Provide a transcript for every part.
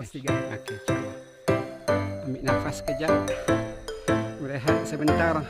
nafas 3. Okey, cuba. Ambil nafas kejap. Berehat sebentar.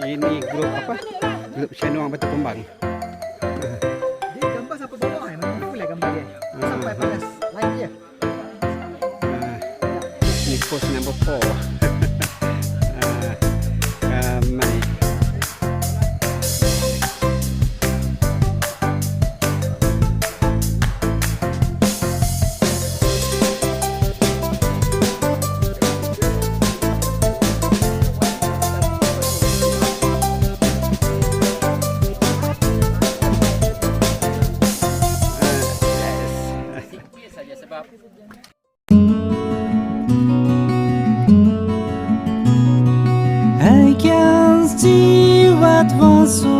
Ini grup apa? Grup Syanuang Batu Kembang. Dia gambar sampai bawah ya, memang boleh gambar dia. Sampai panas lain dia. Ini post number 4. Ramai. I can see what was so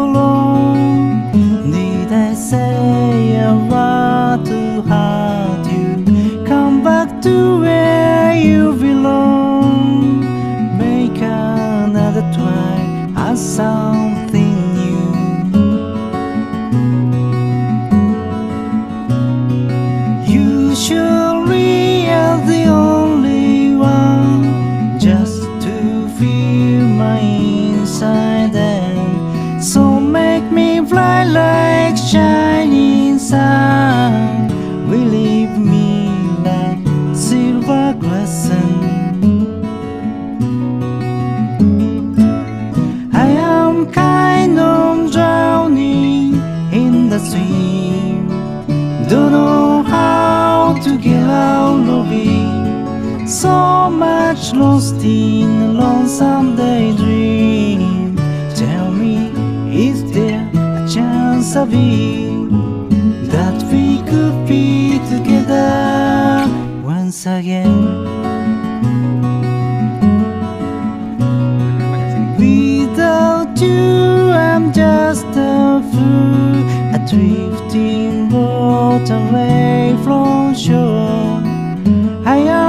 long. Did I say a word to hurt you? Come back to where you belong. Make another try at something new. You surely are the only one just to feel my inside, and so make me fly like shining sun. Relieve me like silver glisten. I am kind of drowning in the stream. Don't know how to get out of it. So much lost in a lonesome daydream. Tell me, is there a chance of it that we could be together once again? Without you, I'm just a fool, a drifting boat away from shore. I am